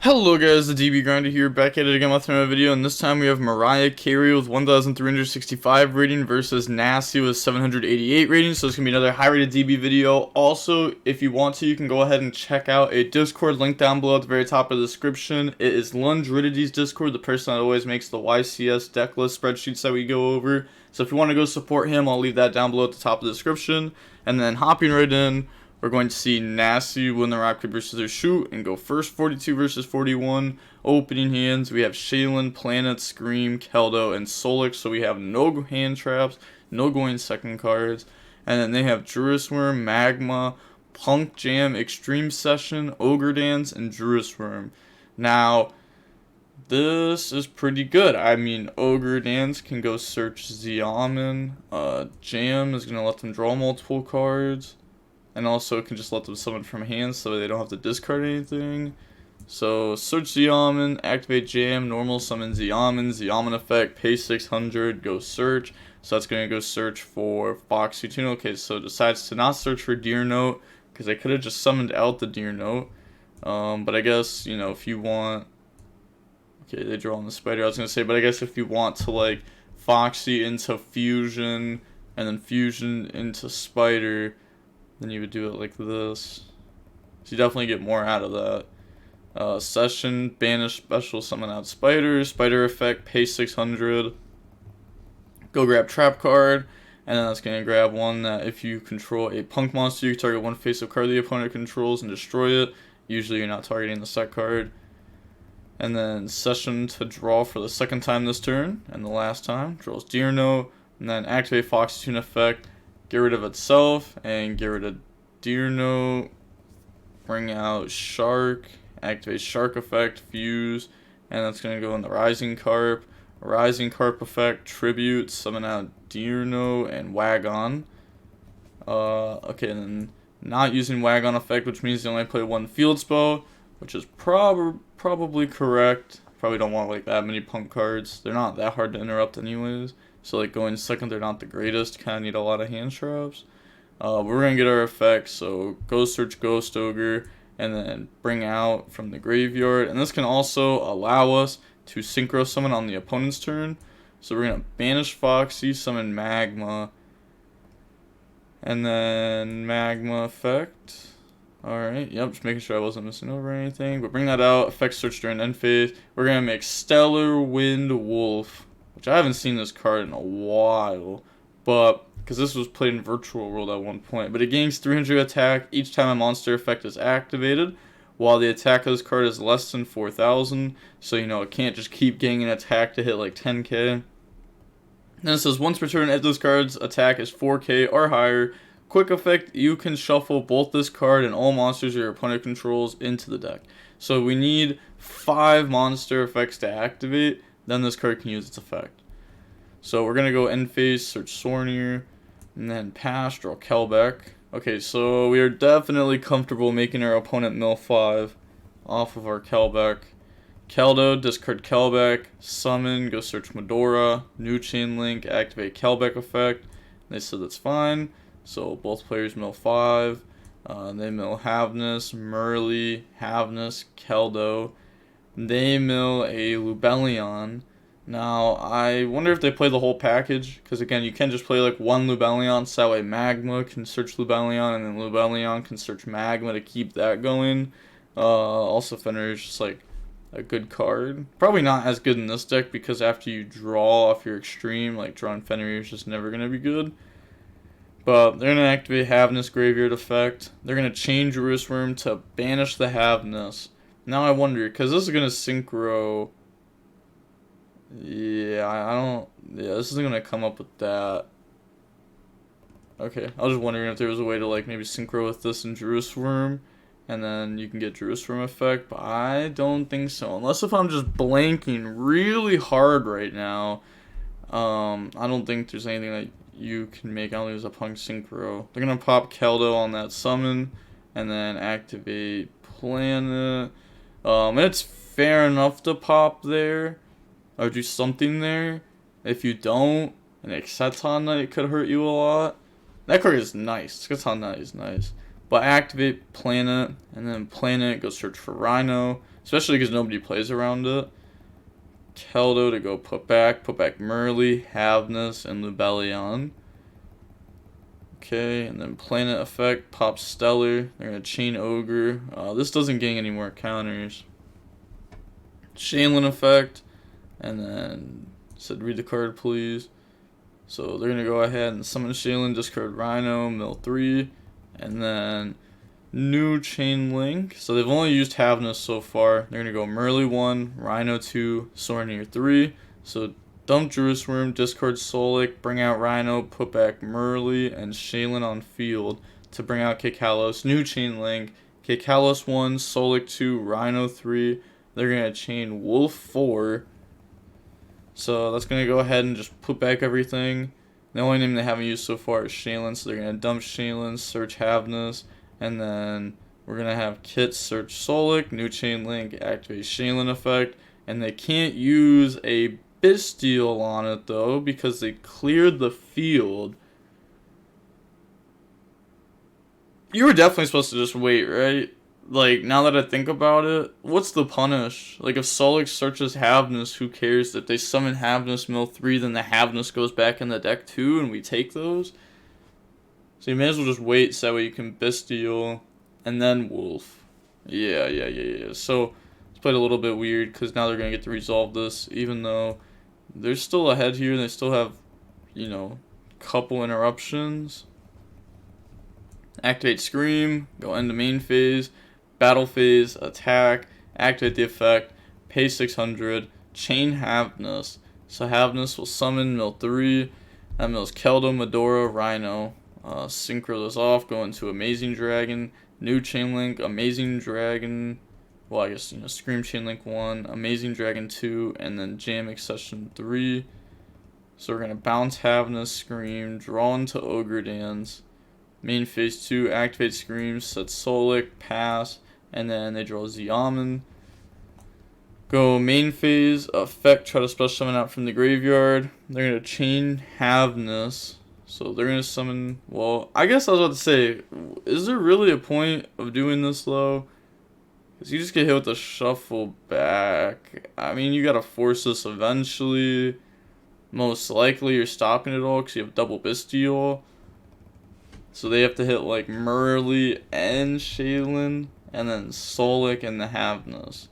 Hello guys, the DB Grinder here, back at it again with another video, and this time we have Mariah Carey with 1,365 rating versus Nasty with 788 rating, so it's going to be another high rated DB video. Also, if you want to, you can go ahead and check out a Discord link down below at the very top of the description. It is Lungeridity's Discord, the person that always makes the YCS deck list spreadsheets that we go over. So if you want to go support him, I'll leave that down below at the top of the description. And then hopping right in, we're going to see Nasty win the rock, paper, scissors, shoot and go first. 42 versus 41. Opening hands, we have Shaylin, Planet, Scream, Keldo, and Solix. So we have no hand traps, no going second cards. And then they have Druid's Worm, Magma, Punk Jam, Extreme Session, Ogre Dance, and Druid's Worm. Now, this is pretty good. I mean, Ogre Dance can go search Xiamen. Jam is going to let them draw multiple cards. And also, it can just let them summon from hand so they don't have to discard anything. So, search Xiamen, activate Jam, normal summon Xiamen effect, pay 600, go search. So that's going to go search for Foxy Tune. Okay, so decides to not search for Deer Note, because they could have just summoned out the Deer Note. But I guess, you know, if you want... Okay, they draw on the spider, I was going to say, but I guess if you want to, like, Foxy into Fusion, and then Fusion into Spider... then you would do it like this. So you definitely get more out of that. Session, banish special, summon out spider. Spider effect, pay 600. Go grab trap card. And then that's going to grab one that if you control a punk monster, you target one face-up card the opponent controls and destroy it. Usually you're not targeting the set card. And then session to draw for the second time this turn. And the last time, draws Deer Note. And then activate Fox Tune effect. Get rid of itself and get rid of Deer Note. Bring out Shark. Activate Shark effect. Fuse. And that's going to go in the Rising Carp. Rising Carp effect. Tribute. Summon out Deer Note and Wagon. Okay, and then not using Wagon effect, which means they only play one field spell, which is probably correct. Probably don't want like that many punk cards. They're not that hard to interrupt anyways. So like going second, they're not the greatest. Kind of need a lot of hand traps. We're going to get our effects. So go search Ghost Ogre and then bring out from the graveyard. And this can also allow us to synchro summon on the opponent's turn. So we're going to banish Foxy, summon Magma. And then Magma effect. Alright, yep, just making sure I wasn't missing over anything. But bring that out. Effect search during end phase. We're going to make Stellar Wind Wolf, which I haven't seen this card in a while, but because this was played in Virtual World at one point. But it gains 300 attack each time a monster effect is activated, while the attack of this card is less than 4,000. So, you know, it can't just keep getting an attack to hit like 10k. Then it says, once per turn, if this card's attack is 4k or higher, quick effect, you can shuffle both this card and all monsters your opponent controls into the deck. So we need 5 monster effects to activate. Then this card can use its effect. So we're going to go end phase, search Sornier, and then pass, draw Kelbeck. Okay, so we are definitely comfortable making our opponent mill 5 off of our Kelbeck. Keldo, discard Kelbeck, summon, go search Medora, new chain link, activate Kelbeck effect. They said that's fine. So both players mill 5. They mill Havnus, Merly, Havnus, Keldo. They mill a Lubellion. Now, I wonder if they play the whole package, because again, you can just play like one Lubellion, so that way Magma can search Lubellion, and then Lubellion can search Magma to keep that going. Also, Fenrir is just like a good card. Probably not as good in this deck, because after you draw off your extreme, like drawing Fenrir is just never going to be good. But they're going to activate Havnus Graveyard effect. They're going to change Druid's Worm to banish the Havnus. Now I wonder, because this is going to synchro... Yeah, I don't... Yeah, this isn't going to come up with that. Okay, I was just wondering if there was a way to, like, maybe synchro with this and Druid's Worm. And then you can get Druid's Worm effect, but I don't think so. Unless if I'm just blanking really hard right now. I don't think there's anything that you can make. I don't think there's a Punk Synchro. They're going to pop Keldo on that summon. And then activate Planet. It's fair enough to pop there, or do something there. If you don't, and Exceton Knight could hurt you a lot. That card is nice. Exceton Knight is nice. But activate Planet, and then Planet, go search for Rhino, especially because nobody plays around it. Keldo to go put back Merly, Havnus, and Lubellion. Okay, and then Planet Effect, pop Stellar. They're gonna chain Ogre. This doesn't gain any more counters. Shaylin Effect, and then said read the card please. So they're gonna go ahead and summon Shaylin, discard Rhino, mill 3, and then new Chain Link. So they've only used Havnus so far. They're gonna go Merly 1, Rhino 2, Sornier 3. So dump Druisworm, discard Solic, bring out Rhino, put back Merly, and Shaylin on field to bring out Kikalos. New Chain Link, Kikalos 1, Solic 2, Rhino 3. They're gonna chain Wolf 4. So that's gonna go ahead and just put back everything. The only name they haven't used so far is Shaylin, so they're gonna dump Shaylin, search Havnus, and then we're gonna have Kit search Solic, new Chain Link, activate Shaylin Effect, and they can't use a Bestial on it though because they cleared the field. You were definitely supposed to just wait, right? Like, now that I think about it, what's the punish? Like, if Solic searches Havnus, who cares? If they summon Havnus mill 3, then the Havnus goes back in the deck too, and we take those? So you may as well just wait, so that way you can Bestial, and then Wolf. Yeah. So, it's played a little bit weird, because now they're going to get to resolve this, even though they're still ahead here, and they still have, you know, couple interruptions. Activate Scream, go into main phase, battle phase, attack, activate the effect, pay 600, chain Havnus. So Havnus will summon mill 3, that mills Keldo, Medora, Rhino. Synchro this off, go into Amazing Dragon, new Chain Link, Amazing Dragon, well I guess, you know, Scream Chain Link 1, Amazing Dragon 2, and then Jam Accession 3. So we're going to bounce Havnus, Scream, draw into Ogre Dance. Main phase 2, activate Scream, set Solic, pass, and then they draw Xiamen. Go main phase, effect, try to special summon out from the graveyard. They're going to chain Havnus. So they're going to summon, well, I guess I was about to say, is there really a point of doing this though? Because you just get hit with the shuffle back. I mean, you got to force this eventually. Most likely you're stopping it all because you have double Bestial. So they have to hit like Merly and Shaylin, and then Solic and the Havnus.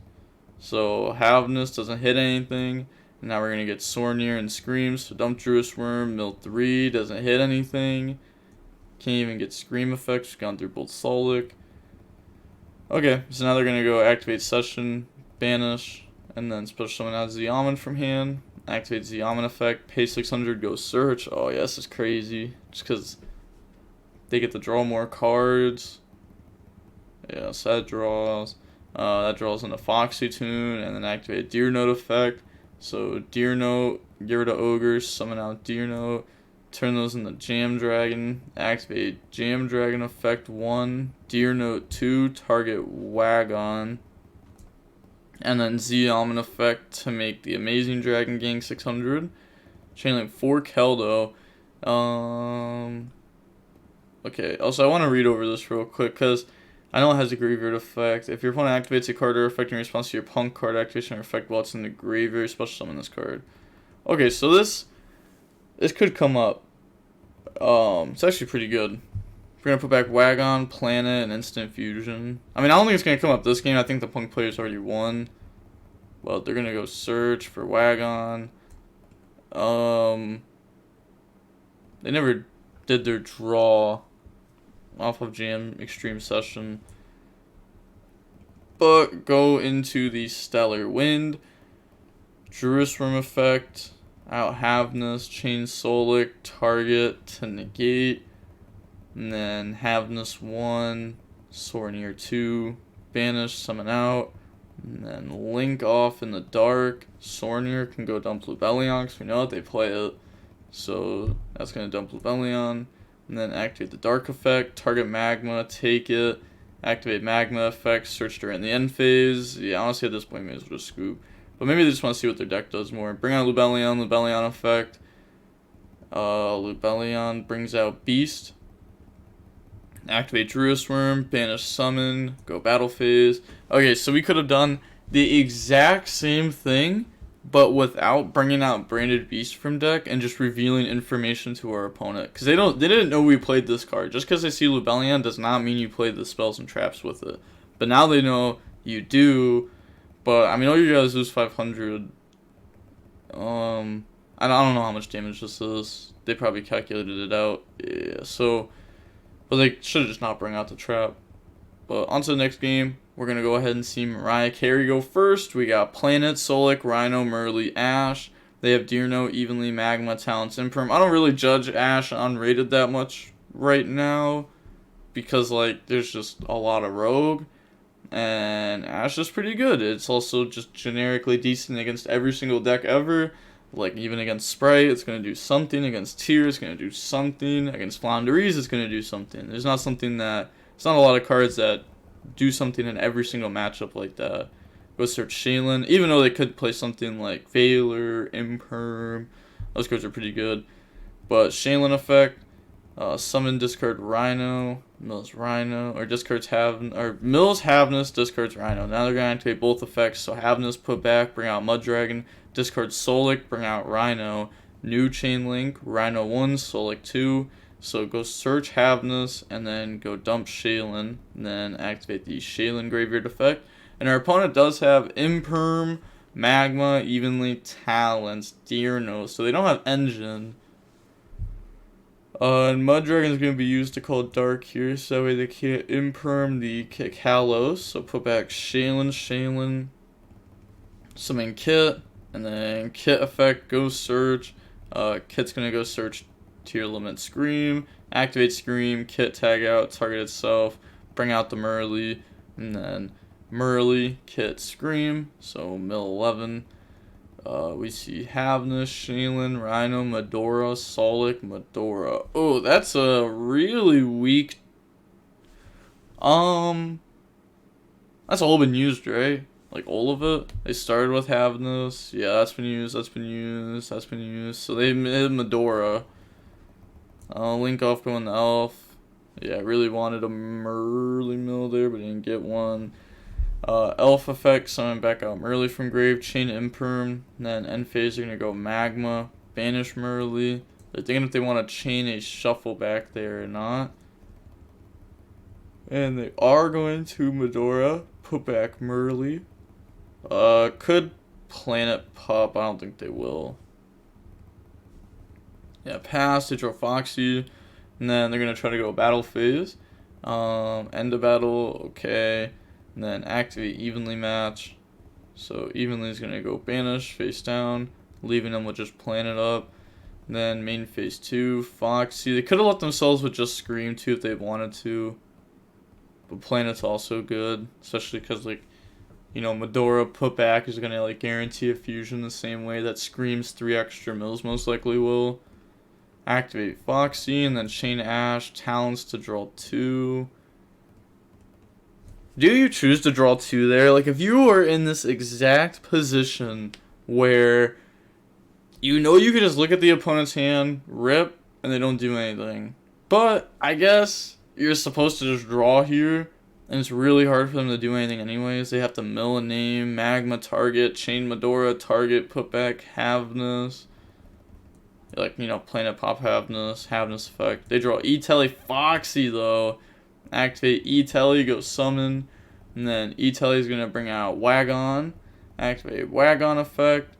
So Havnus doesn't hit anything. And now we're going to get Sornier and Scream. So dump Druisworm, mill 3, doesn't hit anything. Can't even get Scream effects, gone through both Solic. Okay, so now they're going to go activate Session, banish, and then special summon out Xiamen from hand. Activate Xiamen effect, pay 600, go search. Oh yeah, this is crazy. Just because they get to draw more cards. Yeah, so that draws. That draws into Foxy Tune, and then activate Deer Note effect. So Deer Note, get rid of Ogres, summon out Deer Note, turn those into Jam Dragon. Activate Jam Dragon effect 1, Deer Note 2, target Wagon. And then Xiamen effect to make the Amazing Dragon gain 600. Chainlink 4 Keldo. Okay, also I want to read over this real quick because I know it has a graveyard effect. If your opponent activates a card or effect in response to your P.U.N.K card activation or effect while it's in the graveyard, special summon this card. Okay, so this could come up. It's actually pretty good. We're going to put back Wagon, Planet, and Instant Fusion. I mean, I don't think it's going to come up this game. I think the P.U.N.K players already won. Well, they're going to go search for Wagon. They never did their draw off of Jam Extreme Session. But go into the Stellar Wind. Druisworm effect. Out Havnus. Chain Solic. Target to negate. And then Havnus 1. Sornier 2. Banish. Summon out. And then Link off in the dark. Sornier can go dump Lubellion because we know that they play it. So that's going to dump Lubellion. And then activate the dark effect, target Magma, take it, activate Magma effect, search during the end phase. Yeah, honestly at this point, maybe as well just scoop. But maybe they just want to see what their deck does more. Bring out Lubellion effect. Lubellion brings out Beast. Activate Druisworm, banish Summon, go battle phase. Okay, so we could have done the exact same thing, but without bringing out Branded Beast from deck and just revealing information to our opponent. Because they didn't know we played this card. Just because they see Lubellion does not mean you played the spells and traps with it. But now they know you do. But I mean, all you guys lose 500. I don't know how much damage this is. They probably calculated it out. Yeah, so, but they should have just not bring out the trap. But on to the next game. We're going to go ahead and see Mariah Carey go first. We got Planet, Solic, Rhino, Merly, Ash. They have Deerno, Evenly, Magma, Talents, Imperm. I don't really judge Ash unrated that much right now, because like there's just a lot of Rogue. And Ash is pretty good. It's also just generically decent against every single deck ever. Like, even against Sprite, it's going to do something. Against Tear, it's going to do something. Against Flounderies, it's going to do something. There's not something that... It's not a lot of cards that do something in every single matchup like that. Go search Shaylin. Even though they could play something like Veiler, Imperm. Those cards are pretty good. But Shaylin effect. Summon, discard Rhino. Mills Rhino. Or discards Mills Havness, discards Rhino. Now they're going to activate both effects. So Havness, put back, bring out Mud Dragon. Discard Solic, bring out Rhino. New Chain Link, Rhino 1, Solic 2. So go search Havness, and then go dump Shaylin, and then activate the Shaylin Graveyard effect. And our opponent does have Imperm, Magma, Evenly, Talents, Deerno, so they don't have Engine. And Mud Dragon is going to be used to call Dark here, so that way they can't Imperm the Kalos. So put back Shaylin, summon Kit, and then Kit effect, go search. Kit's going to go search Tearlament Scream, activate Scream, Kit tag out, target itself, bring out the Merly, and then Merly, Kit, Scream, so mill 11. We see Havness, Shaylin, Rhino, Medora, Solic, Medora. Oh, that's a really weak... That's all been used, right? Like, all of it? They started with Havness. Yeah, that's been used. So they made Medora. Link off going to Elf. Yeah, I really wanted a Merly mill there, but didn't get one. Elf effect, summon back out Merly from grave, chain Imperm, and then end phase they're going to go Magma, banish Merly. They're thinking if they want to chain a shuffle back there or not. And they are going to Medora, put back Merly. Could Planet Pup, I don't think they will. Yeah, pass, they draw Foxy, and then they're going to try to go battle phase. End of battle, okay. And then activate Evenly match. So Evenly is going to go banish, face down, leaving them with just Planet up. And then main phase 2, Foxy. They could have left themselves with just Scream too if they wanted to. But Planet's also good, especially because, like, you know, Medora put back is going to, like, guarantee a fusion the same way that Scream's 3 extra mills most likely will. Activate Foxy, and then chain Ash, Talents to draw 2. Do you choose to draw 2 there? Like, if you are in this exact position where you know you could just look at the opponent's hand, rip, and they don't do anything. But I guess you're supposed to just draw here, and it's really hard for them to do anything anyways. They have to mill a name, Magma, target, chain Medora, target, put back, Havness. Like, you know, Planet Pop Havness effect. They draw E-Telly Foxy, though. Activate E-Telly, go summon. And then E-Telly is going to bring out Wagon. Activate Wagon effect.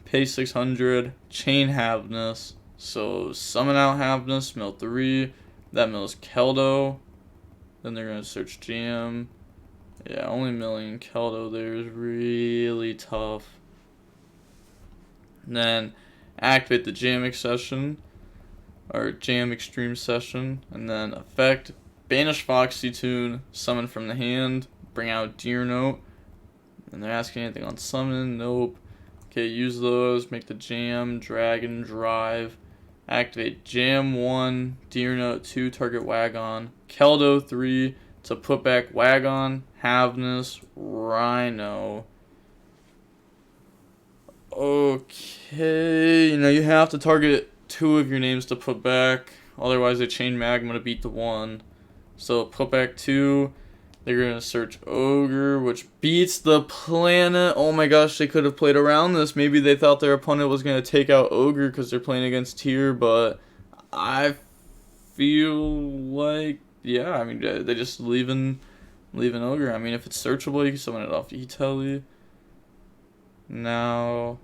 Pay 600. Chain Havness. So, summon out Havness, mill 3. That mills Keldo. Then they're going to search Jam. Yeah, only milling Keldo there is really tough. And then activate the Jam Accession, or Jam Extreme Session, and then effect, banish Foxy Tune, summon from the hand, bring out Deer Note, and they're asking anything on summon, nope. Okay, use those, make the Jam, Dragon, Drive, activate Jam 1, Deer Note 2, target Wagon, Keldo 3, to put back Wagon, Havness, Rhino. Okay, you know, you have to target 2 of your names to put back, otherwise they chain Magma to beat the 1. So put back 2, They're going to search Ogre, which beats the Planet. Oh my gosh, they could have played around this. Maybe they thought their opponent was going to take out Ogre because they're playing against Tier, but I feel like, yeah, I mean, they just leaving Ogre. I mean, if it's searchable, you can summon it off E-Telly. Now,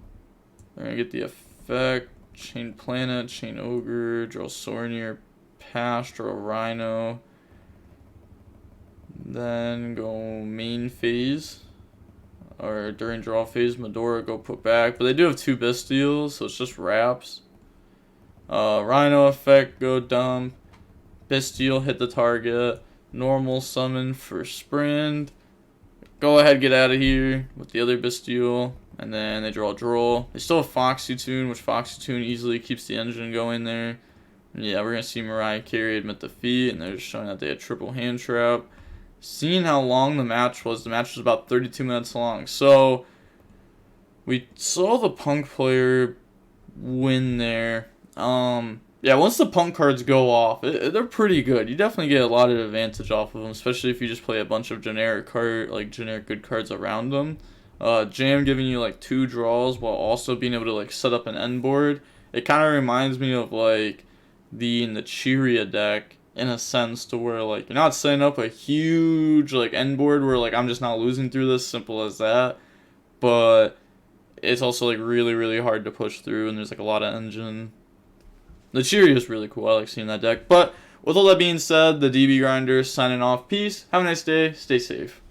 they're going to get the effect. Chain Planet, Chain Ogre, draw Sornier, pass, draw Rhino. Then go main phase. Or during draw phase, Medora go put back. But they do have 2 Bestials, so it's just wraps. Rhino effect, go dump. Bestial, hit the target. Normal summon for sprint. Go ahead, get out of here with the other Bestial. And then they draw Droll. They still have Foxy Tune, which Foxy Tune easily keeps the engine going there. And yeah, we're going to see Mariah Carey admit defeat. And they're just showing that they had triple hand trap. Seeing how long the match was about 32 minutes long. So we saw the Punk player win there. Yeah, once the Punk cards go off, they're pretty good. You definitely get a lot of advantage off of them, especially if you just play a bunch of generic good cards around them. Jam giving you like 2 draws while also being able to like set up an end board. It kind of reminds me of like the Cheeria deck in a sense, to where like you're not setting up a huge like end board where like I'm just not losing through this, simple as that. But it's also like really hard to push through, and there's like a lot of engine. The Cheeria is really cool. I like seeing that deck. But with all that being said, the DB Grinder signing off. Peace. Have a nice day. Stay safe.